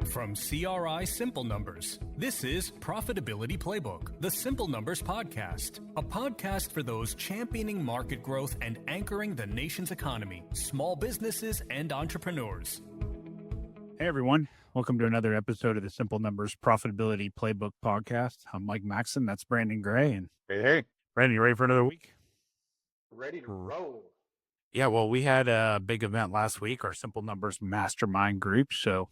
From CRI Simple Numbers, this is Profitability Playbook, the Simple Numbers Podcast, a podcast for those championing market growth and anchoring the nation's economy, small businesses, and entrepreneurs. Hey, everyone. Welcome to another episode of the Simple Numbers Profitability Playbook Podcast. I'm Mike Maxson. That's Brandon Gray. And Hey. Brandon, you ready for another week? Ready to roll. Yeah, well, we had a big event last week, our Simple Numbers Mastermind group. So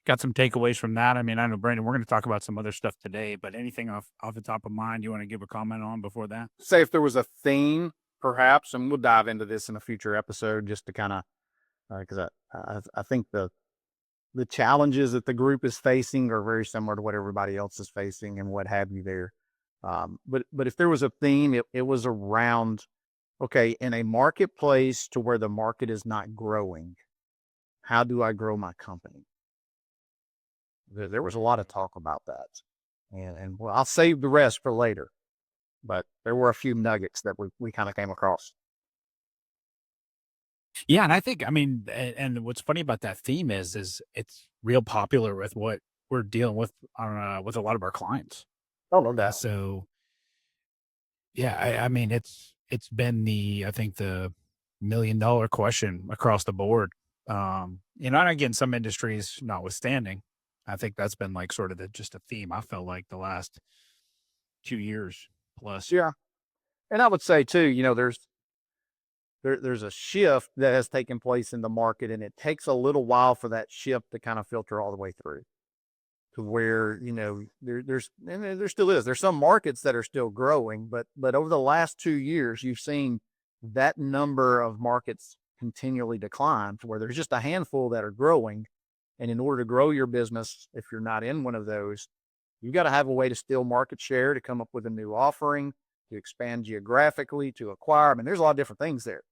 got some takeaways from that. I mean, I know, Brandon, we're going to talk about some other stuff today, but anything off the top of mind you want to give a comment on before that? Say if there was a theme, perhaps, and we'll dive into this in a future episode just to kind of, because I think the challenges that the group is facing are very similar to what everybody else is facing and what have you there. But if there was a theme, it was around, okay, in a marketplace to where the market is not growing, how do I grow my company? There was a lot of talk about that. And well, I'll save the rest for later. But there were a few nuggets that we kind of came across. Yeah, and I think, I mean, and what's funny about that theme is it's real popular with what we're dealing with with a lot of our clients. Oh, no doubt. So, yeah, I mean, it's been I think the $1 million question across the board. And again, some industries notwithstanding, I think that's been like sort of just a theme. I felt like the last 2 years plus. Yeah. And I would say too, there's a shift that has taken place in the market, and it takes a little while for that shift to kind of filter all the way through to where, there still is. There's some markets that are still growing, but over the last 2 years, you've seen that number of markets continually decline to where there's just a handful that are growing. And in order to grow your business, if you're not in one of those, you've got to have a way to steal market share, to come up with a new offering, to expand geographically, to acquire. I mean, there's a lot of different things there.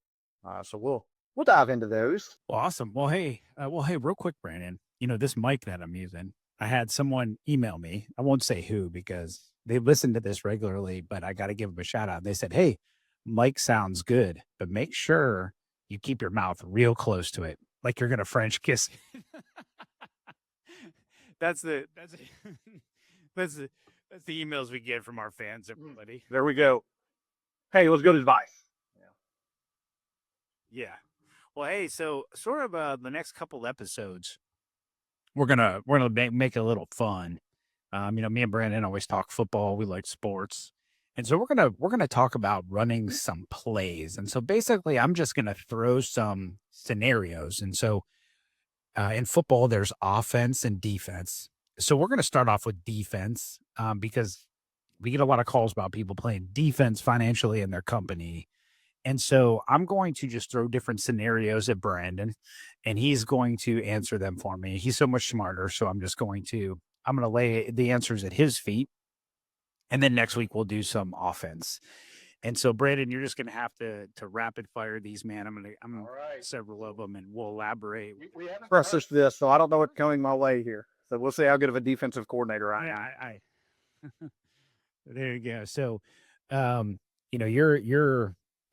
So we'll dive into those. Well, awesome. Well, hey, real quick, Brandon, this mic that I'm using, I had someone email me. I won't say who because they listen to this regularly, but I got to give them a shout out. They said, hey, mic sounds good, but make sure you keep your mouth real close to it, like you're going to French kiss. That's the emails we get from our fans, everybody. There we go. Hey, let's go to advice. Yeah. Well, hey, so sort of the next couple episodes, we're gonna make it a little fun. Me and Brandon always talk football. We like sports, and so we're gonna talk about running some plays. And so basically, I'm just gonna throw some scenarios. And so in football, there's offense and defense. So we're gonna start off with defense because we get a lot of calls about people playing defense financially in their company. And so I'm going to just throw different scenarios at Brandon, and he's going to answer them for me. He's so much smarter. So I'm going to lay the answers at his feet. And then next week we'll do some offense. And so Brandon, you're just going to have to rapid fire these, man. I'm going to several of them, and we'll elaborate. We haven't processed this, so I don't know what's coming my way here. So we'll see how good of a defensive coordinator I am. There you go. So,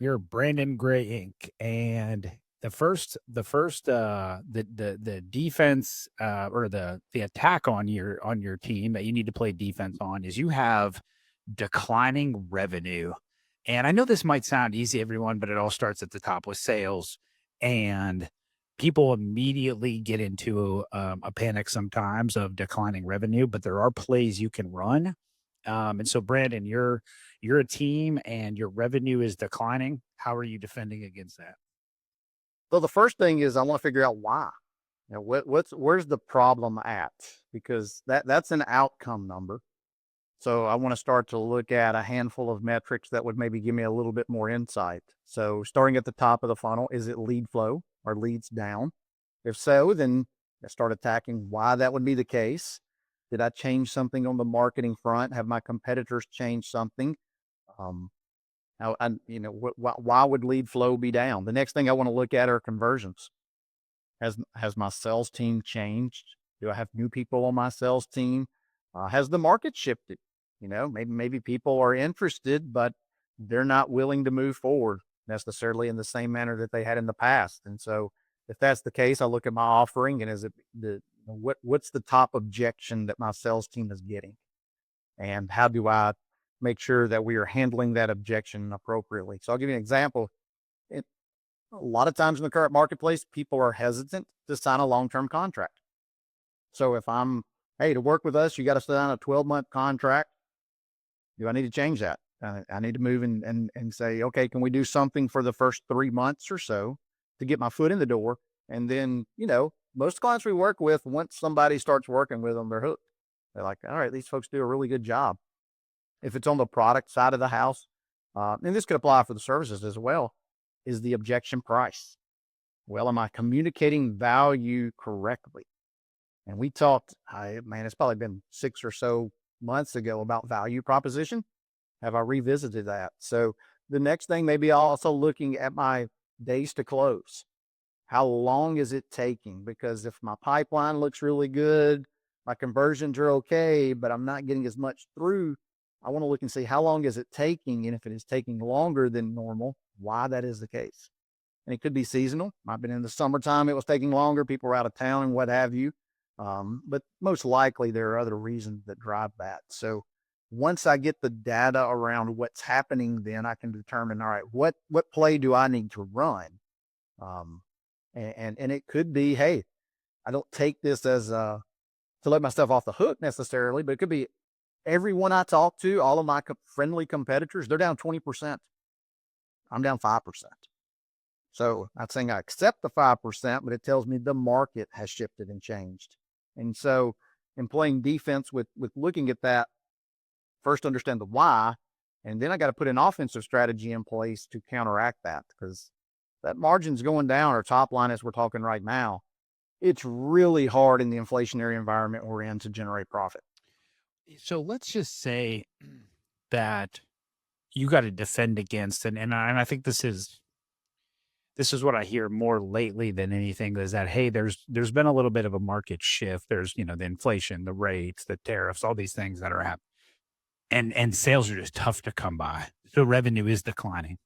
you're Brandon Gray Inc. And the defense or the attack on your team that you need to play defense on is you have declining revenue. And I know this might sound easy, everyone, but it all starts at the top with sales, and people immediately get into a panic sometimes of declining revenue, but there are plays you can run. And so Brandon, you're a team and your revenue is declining. How are you defending against that? So the first thing is I want to figure out why. Where's the problem at? Because that's an outcome number. So I want to start to look at a handful of metrics that would maybe give me a little bit more insight. So starting at the top of the funnel, is it lead flow? Are leads down? If so, then I start attacking why that would be the case. Did I change something on the marketing front? Have my competitors changed something? Why would lead flow be down? The next thing I want to look at are conversions. Has my sales team changed? Do I have new people on my sales team? Has the market shifted? Maybe people are interested, but they're not willing to move forward necessarily in the same manner that they had in the past. And so if that's the case, I look at my offering, and is it What's the top objection that my sales team is getting? And how do I make sure that we are handling that objection appropriately? So I'll give you an example. A lot of times in the current marketplace, people are hesitant to sign a long-term contract. So if hey, to work with us, you got to sign a 12-month contract. Do I need to change that? I need to move and say, okay, can we do something for the first 3 months or so to get my foot in the door? And then, most clients we work with, once somebody starts working with them, they're hooked. They're like, all right, these folks do a really good job. If it's on the product side of the house, and this could apply for the services as well, is the objection price. Well, am I communicating value correctly? And we talked, it's probably been 6 or so months ago about value proposition. Have I revisited that? So the next thing, maybe also looking at my days to close. How long is it taking? Because if my pipeline looks really good, my conversions are okay, but I'm not getting as much through, I want to look and see how long is it taking, and if it is taking longer than normal, why that is the case. And it could be seasonal. I've been in the summertime, it was taking longer. People were out of town and what have you. But most likely there are other reasons that drive that. So once I get the data around what's happening, then I can determine, all right, what play do I need to run? And it could be, hey, I don't take this as to let myself off the hook necessarily, but it could be everyone I talk to, all of my friendly competitors, they're down 20%. I'm down 5%. So I'm not saying I accept the 5%, but it tells me the market has shifted and changed. And so in playing defense with looking at that, first understand the why, and then I got to put an offensive strategy in place to counteract that, because that margin's going down, or top line as we're talking right now. It's really hard in the inflationary environment we're in to generate profit. So let's just say that you got to defend against, and I think this is what I hear more lately than anything, is that, hey, there's been a little bit of a market shift. There's, the inflation, the rates, the tariffs, all these things that are happening, and sales are just tough to come by. So revenue is declining.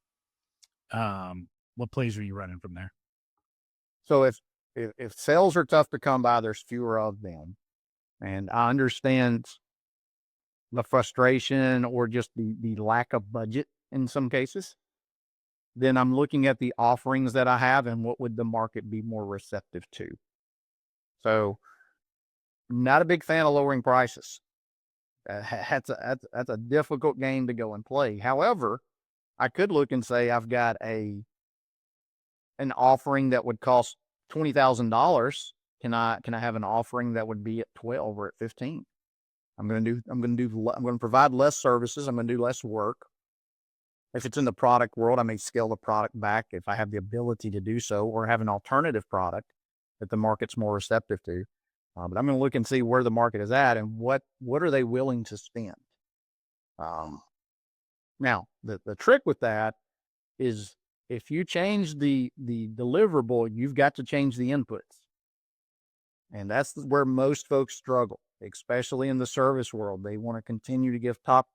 What plays are you running from there? So if sales are tough to come by, there's fewer of them. And I understand the frustration or just the lack of budget in some cases. Then I'm looking at the offerings that I have and what would the market be more receptive to. So not a big fan of lowering prices. That's a difficult game to go and play. However, I could look and say I've got an offering that would cost $20,000. Can I have an offering that would be at 12 or at 15? I'm going to provide less services. I'm going to do less work. If it's in the product world, I may scale the product back if I have the ability to do so, or have an alternative product that the market's more receptive to. But I'm going to look and see where the market is at and what are they willing to spend. Now, the trick with that is, if you change the deliverable, you've got to change the inputs. And that's where most folks struggle, especially in the service world. They want to continue to give top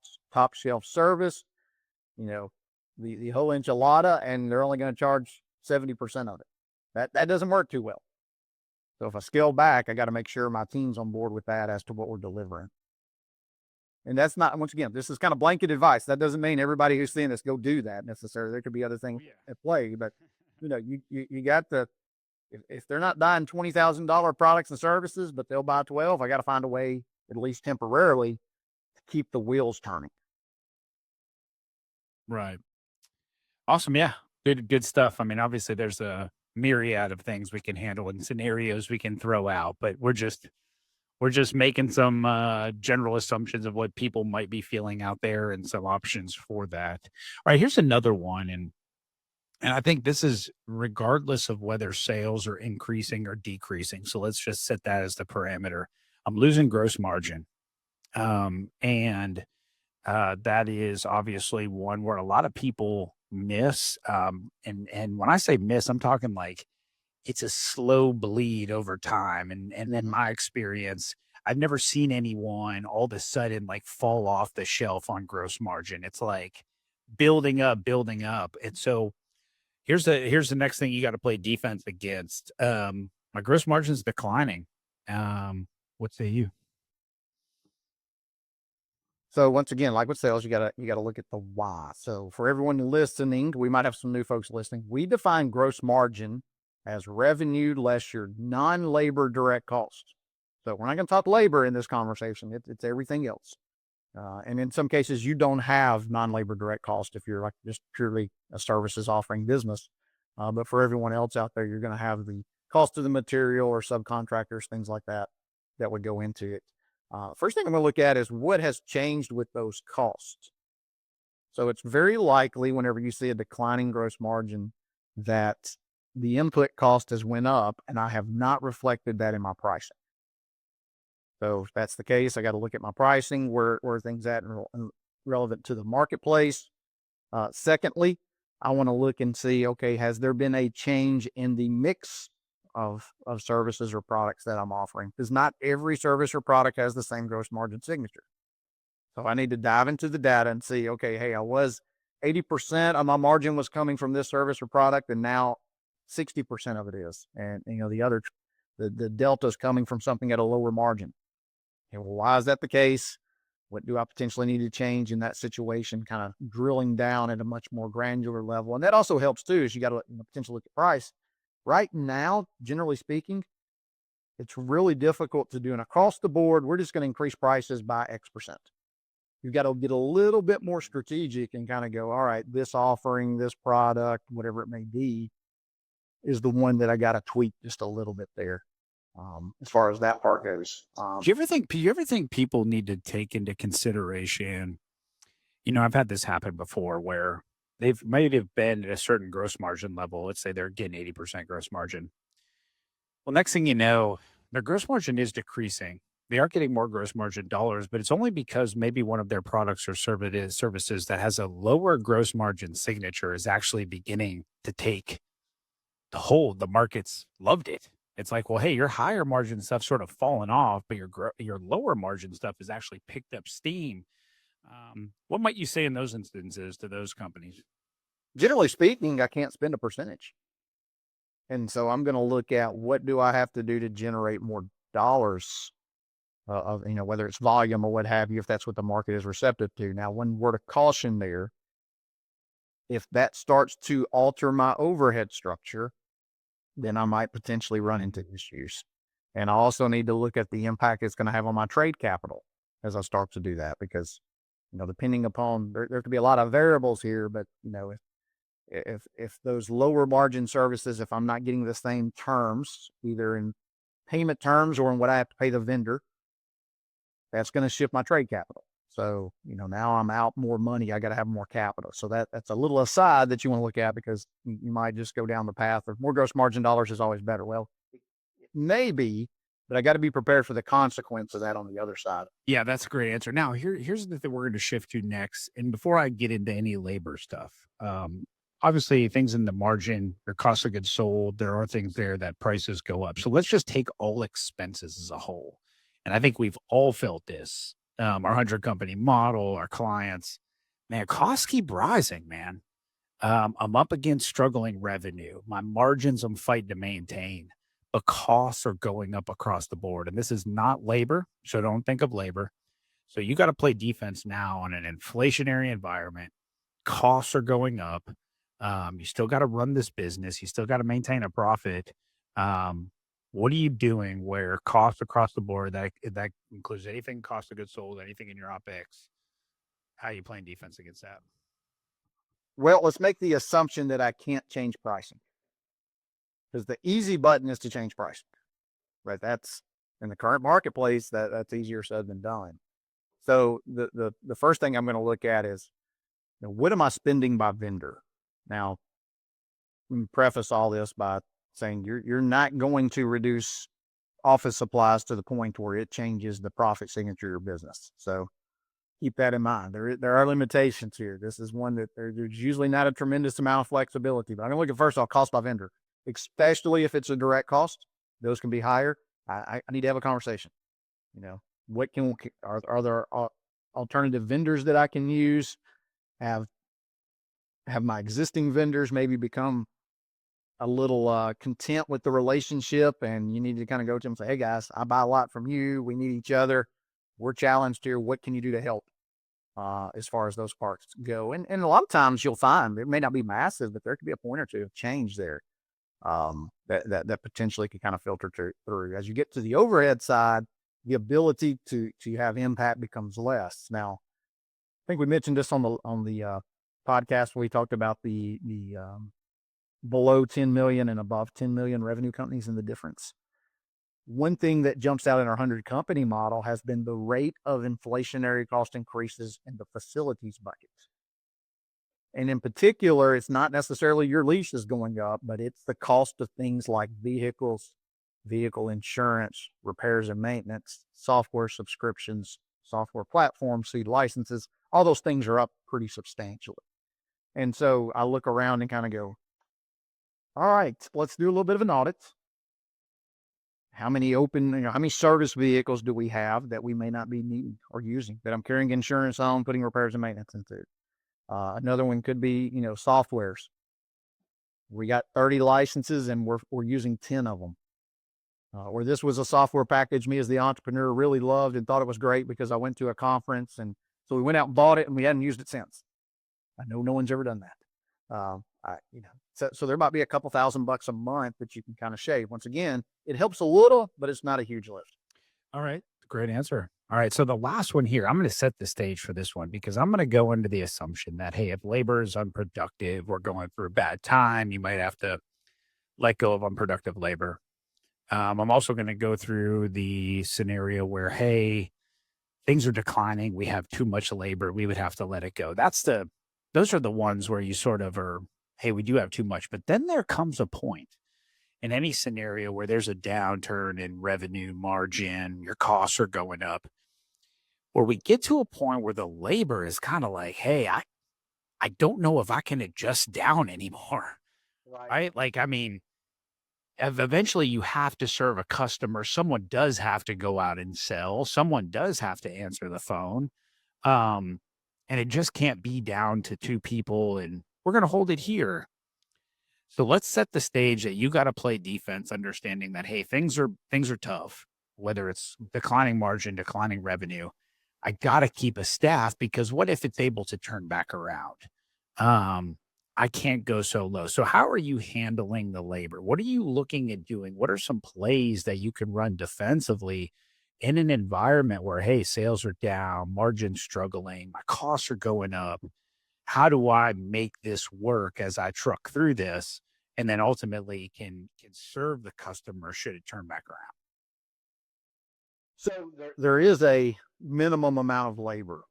shelf service, the whole enchilada, and they're only going to charge 70% of it. That doesn't work too well. So if I scale back, I got to make sure my team's on board with that as to what we're delivering. And that's not, once again, this is kind of blanket advice. That doesn't mean everybody who's seeing this go do that necessarily. There could be other things at play, but you got to, if they're not buying $20,000 products and services, but they'll buy 12, I got to find a way, at least temporarily, to keep the wheels turning. Right. Awesome. Yeah. Good stuff. I mean, obviously there's a myriad of things we can handle and scenarios we can throw out, but we're just making some general assumptions of what people might be feeling out there and some options for that. All right, here's another one. And I think this is regardless of whether sales are increasing or decreasing. So let's just set that as the parameter. I'm losing gross margin. And that is obviously one where a lot of people miss. And when I say miss, I'm talking like it's a slow bleed over time. And in my experience, I've never seen anyone all of a sudden like fall off the shelf on gross margin. It's like building up. And so here's the next thing you got to play defense against. My gross margin is declining. What say you? So once again, like with sales, you gotta look at the why. So for everyone listening, we might have some new folks listening. We define gross margin as revenue less your non-labor direct costs. So we're not going to talk labor in this conversation. It's everything else. And in some cases, you don't have non-labor direct cost if you're like just purely a services offering business. But for everyone else out there, you're going to have the cost of the material or subcontractors, things like that, that would go into it. First thing I'm going to look at is what has changed with those costs. So it's very likely whenever you see a declining gross margin that the input cost has went up and I have not reflected that in my pricing. So if that's the case, I got to look at my pricing, where things at and relevant to the marketplace. Secondly, I want to look and see, okay, has there been a change in the mix of services or products that I'm offering? Because not every service or product has the same gross margin signature. So I need to dive into the data and see, okay, hey, I was 80% of my margin was coming from this service or product, and now 60% of it is. And the delta is coming from something at a lower margin. And why is that the case? What do I potentially need to change in that situation? Kind of drilling down at a much more granular level. And that also helps too, is you got to potentially look at price. Right now, generally speaking, it's really difficult to do an across the board. We're just going to increase prices by X%. You've got to get a little bit more strategic and kind of go, all right, this offering, this product, whatever it may be, is the one that I got to tweak just a little bit there. As far as that part goes. Do you ever think people need to take into consideration, I've had this happen before where they've might have been at a certain gross margin level. Let's say they're getting 80% gross margin. Well, next thing you know, their gross margin is decreasing. They are getting more gross margin dollars, but it's only because maybe one of their products or services that has a lower gross margin signature is actually beginning to take the hold. The market's loved it. It's like, well, hey, your higher margin stuff sort of fallen off, but your lower margin stuff has actually picked up steam. What might you say in those instances to those companies? Generally speaking, I can't spend a percentage. And so I'm going to look at what do I have to do to generate more dollars of, whether it's volume or what have you, if that's what the market is receptive to. Now, one word of caution there, if that starts to alter my overhead structure, then I might potentially run into issues. And I also need to look at the impact it's going to have on my trade capital as I start to do that, because, depending upon, there could be a lot of variables here, but, if those lower margin services, if I'm not getting the same terms, either in payment terms or in what I have to pay the vendor, that's going to shift my trade capital. So, now I'm out more money. I got to have more capital. So that's a little aside that you want to look at, because you might just go down the path of more gross margin dollars is always better. Well, maybe, but I got to be prepared for the consequence of that on the other side. Yeah, that's a great answer. Now, here's the thing we're going to shift to next. And before I get into any labor stuff, obviously things in the margin, your cost of goods sold, there are things there that prices go up. So let's just take all expenses as a whole. And I think we've all felt this. Our 100 company model, our clients, man, costs keep rising, man. I'm up against struggling revenue. My margins I'm fighting to maintain, but costs are going up across the board. And this is not labor. So don't think of labor. So you got to play defense now in an inflationary environment. Costs are going up. You still got to run this business. You still got to maintain a profit. What are you doing where costs across the board, that includes anything cost of goods sold, anything in your OpEx? How are you playing defense against that? Well, let's make the assumption that I can't change pricing, because the easy button is to change pricing, right? That's in the current marketplace, that's easier said than done. So the first thing I'm going to look at is, what am I spending by vendor? Now, let me preface all this by saying you're not going to reduce office supplies to the point where it changes the profit signature of your business. So keep that in mind. There are limitations here. This is one that there's usually not a tremendous amount of flexibility, but I'm going to look at first off cost by vendor, especially if it's a direct cost. Those can be higher. I need to have a conversation. What are there alternative vendors that I can use? Have my existing vendors maybe become a little content with the relationship, and you need to kind of go to them and say, hey guys, I buy a lot from you. We need each other. We're challenged here. What can you do to help? As far as those parts go. And a lot of times you'll find it may not be massive, but there could be a point or two of change there that potentially could kind of filter through. As you get to the overhead side, the ability to have impact becomes less. Now, I think we mentioned this on the podcast where we talked about the below 10 million and above 10 million revenue companies and the difference. One thing that jumps out in our 100 company model has been the rate of inflationary cost increases in the facilities bucket. And in particular, it's not necessarily your lease is going up, but it's the cost of things like vehicles, vehicle insurance, repairs and maintenance, software subscriptions, software platforms, seed licenses. All those things are up pretty substantially. And so I look around and kind of go, all right, let's do a little bit of an audit. How many how many service vehicles do we have that we may not be needing or using that I'm carrying insurance on, putting repairs and maintenance into? Another one could be, softwares. We got 30 licenses and we're using 10 of them. Or this was a software package me as the entrepreneur really loved and thought it was great because I went to a conference, and so we went out and bought it and we hadn't used it since. I know no one's ever done that. So there might be a couple $1,000 a month that you can kind of shave. Once again, it helps a little, but it's not a huge lift. All right. Great answer. All right. So the last one here, I'm going to set the stage for this one because I'm going to go into the assumption that, hey, if labor is unproductive, we're going through a bad time, you might have to let go of unproductive labor. I'm also going to go through the scenario where, hey, things are declining. We have too much labor. We would have to let it go. Those are the ones where you sort of are, hey, we do have too much. But then there comes a point in any scenario where there's a downturn in revenue margin, your costs are going up, where we get to a point where the labor is kind of like, hey, I don't know if I can adjust down anymore. Right? Like, I mean, eventually you have to serve a customer. Someone does have to go out and sell. Someone does have to answer the phone. And it just can't be down to two people and we're going to hold it here. So let's set the stage that you got to play defense, understanding that, hey, things are tough, whether it's declining margin, declining revenue. I got to keep a staff because what if it's able to turn back around? I can't go so low. So how are you handling the labor? What are you looking at doing? What are some plays that you can run defensively in an environment where, hey, sales are down, margin's struggling, my costs are going up? How do I make this work as I truck through this and then ultimately can serve the customer should it turn back around? So there is a minimum amount of labor.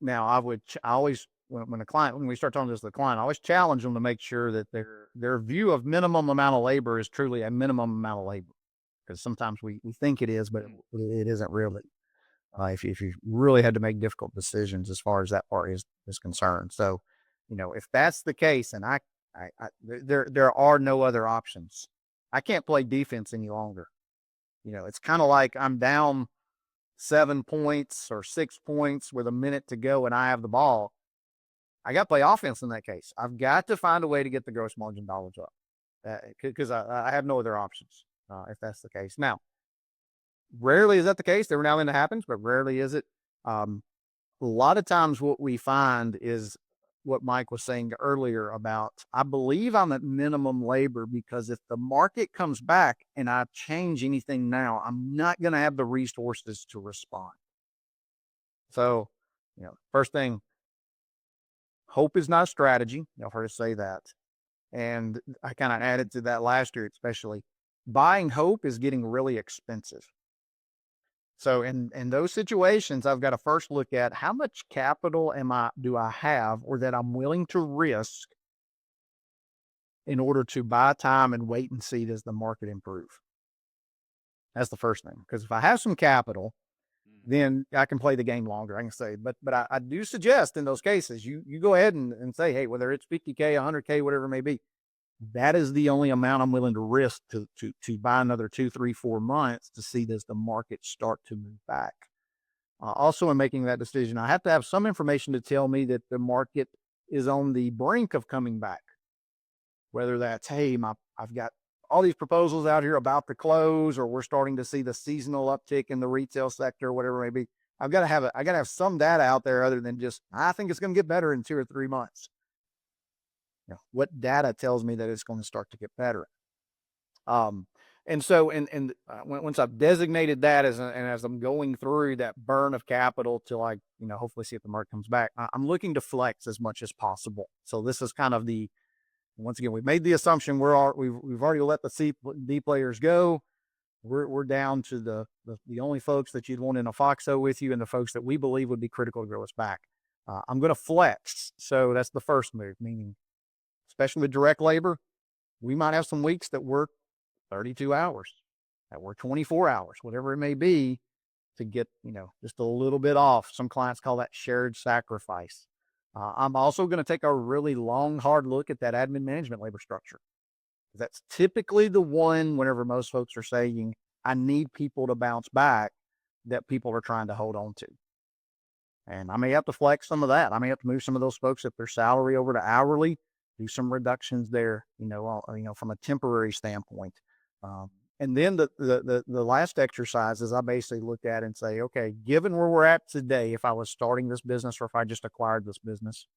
Now, I always, when we start talking to the client, I always challenge them to make sure that their view of minimum amount of labor is truly a minimum amount of labor. Because sometimes we think it is, but it isn't really. If you really had to make difficult decisions as far as that part is concerned. So, if that's the case, and there are no other options. I can't play defense any longer. It's kind of like I'm down 7 points or 6 points with a minute to go and I have the ball. I got to play offense in that case. I've got to find a way to get the gross margin dollars up because I have no other options if that's the case. Now, rarely is that the case. Every now and then it happens, but rarely is it. A lot of times what we find is what Mike was saying earlier about, I believe I'm at minimum labor because if the market comes back and I change anything now, I'm not going to have the resources to respond. So, first thing, hope is not a strategy. Y'all heard us say that. And I kind of added to that last year, especially buying hope is getting really expensive. So in those situations, I've got to first look at how much capital do I have or that I'm willing to risk in order to buy time and wait and see does the market improve. That's the first thing. Because if I have some capital, then I can play the game longer. I can say, but I do suggest in those cases, you go ahead and say, hey, whether it's 50K, 100K, whatever it may be, that is the only amount I'm willing to risk to buy another 2, 3, 4 months to see does the market start to move back. Also, in making that decision, I have to have some information to tell me that the market is on the brink of coming back. whether that's, hey, I've got all these proposals out here about to close, or we're starting to see the seasonal uptick in the retail sector, whatever it may be. I got to have some data out there other than just, I think it's going to get better in 2 or 3 months. What data tells me that it's going to start to get better? And so, once I've designated that and as I'm going through that burn of capital till I, hopefully see if the market comes back, I'm looking to flex as much as possible. So this is kind of once again, we've made the assumption we've already let the C, D players go. We're down to the only folks that you'd want in a FOXO with you and the folks that we believe would be critical to grow us back. I'm going to flex. So that's the first move, meaning, especially with direct labor, we might have some weeks that work 32 hours, that work 24 hours, whatever it may be, to get, just a little bit off. Some clients call that shared sacrifice. I'm also going to take a really long, hard look at that admin management labor structure. That's typically the one whenever most folks are saying, I need people to bounce back, that people are trying to hold on to. And I may have to flex some of that. I may have to move some of those folks, if their salary over to hourly, do some reductions there, from a temporary standpoint. And then the last exercise is I basically look at and say, okay, given where we're at today, if I was starting this business or if I just acquired this business,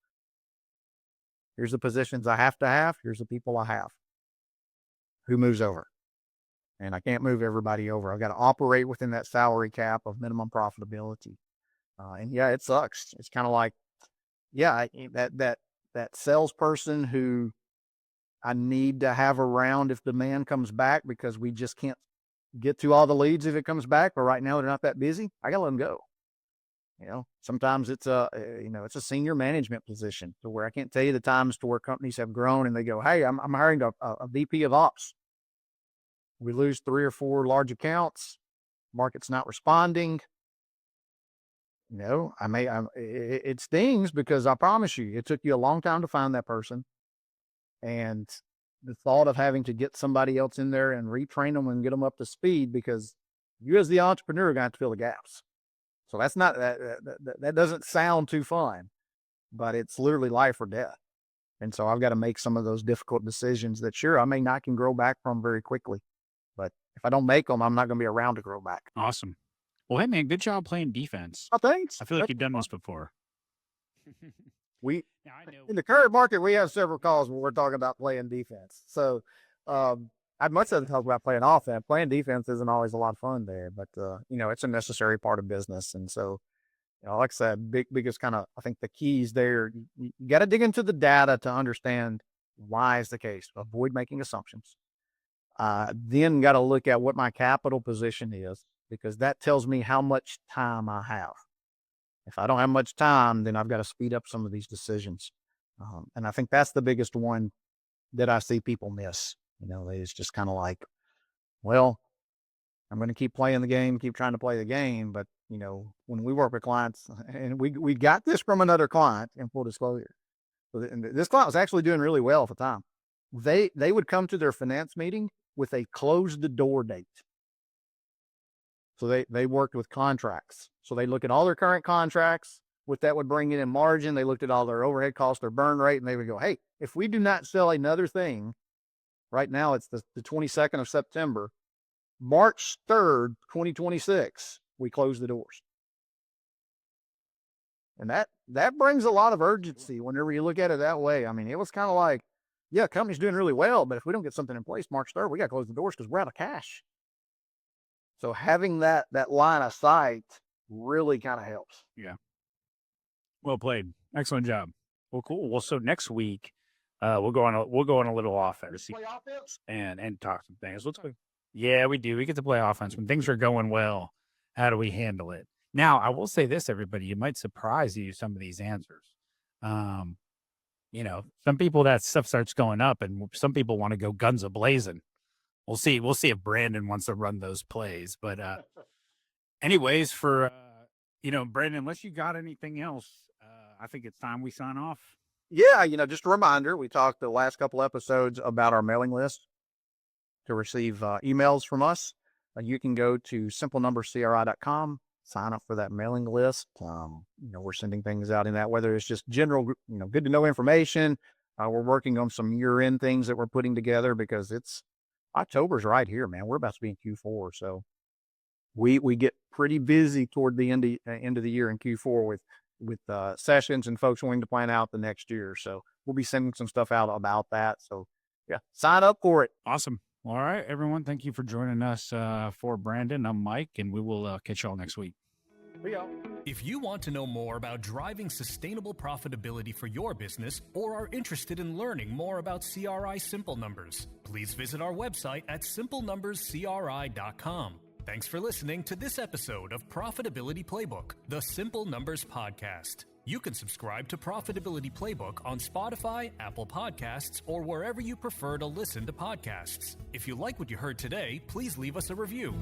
here's the positions I have to have. Here's the people I have. Who moves over? And I can't move everybody over. I've got to operate within that salary cap of minimum profitability. And yeah, it sucks. It's kind of like, that salesperson who I need to have around if demand comes back, because we just can't get to all the leads if it comes back, but right now they're not that busy. I got to let them go. Sometimes it's it's a senior management position to where I can't tell you the times to where companies have grown and they go, hey, I'm hiring a VP of ops. We lose 3 or 4 large accounts. Market's not responding. It stings, because I promise you, it took you a long time to find that person. And the thought of having to get somebody else in there and retrain them and get them up to speed, because you as the entrepreneur are going to have to fill the gaps. So that's not, that doesn't sound too fun, but it's literally life or death. And so I've got to make some of those difficult decisions that, sure, I may not can grow back from very quickly, but if I don't make them, I'm not going to be around to grow back. Awesome. Well, hey man, good job playing defense. Oh, thanks. I feel like you've done this before. In the current market, we have several calls where we're talking about playing defense. So I'd much rather talk about playing offense. Playing defense isn't always a lot of fun there, but it's a necessary part of business. And so, like I said, biggest kind of, I think the keys there, you got to dig into the data to understand why is the case. Avoid making assumptions. Then got to look at what my capital position is, because that tells me how much time I have. If I don't have much time, then I've got to speed up some of these decisions. And I think that's the biggest one that I see people miss. It's just kind of like, well, I'm going to keep playing the game, keep trying to play the game. But, when we work with clients, and we got this from another client, in full disclosure. And this client was actually doing really well at the time. They would come to their finance meeting with a close the door date. So they worked with contracts. So they look at all their current contracts, what that would bring in margin. They looked at all their overhead costs, their burn rate, and they would go, hey, if we do not sell another thing, right now it's the 22nd of September, March 3rd, 2026, we close the doors. And that brings a lot of urgency whenever you look at it that way. I mean, it was kind of like, yeah, company's doing really well, but if we don't get something in place March 3rd, we got to close the doors because we're out of cash. So having that line of sight really kind of helps. Yeah. Well played. Excellent job. Well, cool. Well, so next week, we'll go on a little offense. Play offense? And talk some things. We'll talk. Yeah, we do. We get to play offense when things are going well. How do we handle it? Now, I will say this, everybody, you might surprise you some of these answers. Some people, that stuff starts going up, and some people want to go guns a-blazing. We'll see if Brandon wants to run those plays. But anyways, for, Brandon, unless you got anything else, I think it's time we sign off. Yeah, just a reminder, we talked the last couple episodes about our mailing list to receive emails from us. You can go to simplenumberscri.com, sign up for that mailing list. We're sending things out in that, whether it's just general, good to know information, We're working on some year-end things that we're putting together because October's right here, man. We're about to be in Q4, so we get pretty busy toward the end of the year in Q4 with sessions and folks wanting to plan out the next year. So we'll be sending some stuff out about that. So yeah, sign up for it. Awesome. All right, everyone. Thank you for joining us. For Brandon, I'm Mike, and we will catch y'all next week. See y'all. If you want to know more about driving sustainable profitability for your business or are interested in learning more about CRI Simple Numbers, please visit our website at simplenumberscri.com. Thanks for listening to this episode of Profitability Playbook, the Simple Numbers Podcast. You can subscribe to Profitability Playbook on Spotify, Apple Podcasts, or wherever you prefer to listen to podcasts. If you like what you heard today, please leave us a review.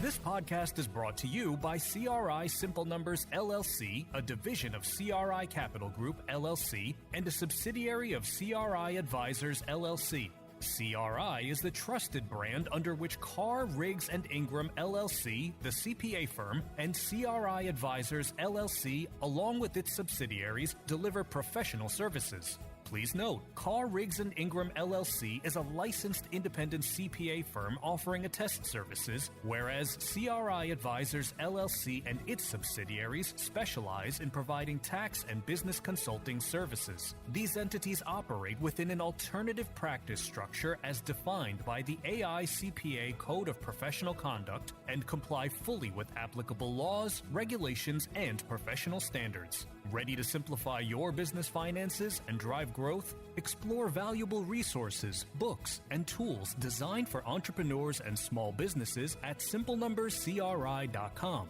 This podcast is brought to you by CRI Simple Numbers LLC, a division of CRI Capital Group LLC, and a subsidiary of CRI Advisors LLC. CRI is the trusted brand under which Carr, Riggs & Ingram LLC, the CPA firm, and CRI Advisors LLC, along with its subsidiaries, deliver professional services. Please note, Carr, Riggs & Ingram LLC is a licensed independent CPA firm offering attest services, whereas CRI Advisors LLC and its subsidiaries specialize in providing tax and business consulting services. These entities operate within an alternative practice structure as defined by the AICPA Code of Professional Conduct and comply fully with applicable laws, regulations, and professional standards. Ready to simplify your business finances and drive growth? Explore valuable resources, books, and tools designed for entrepreneurs and small businesses at simplenumberscri.com.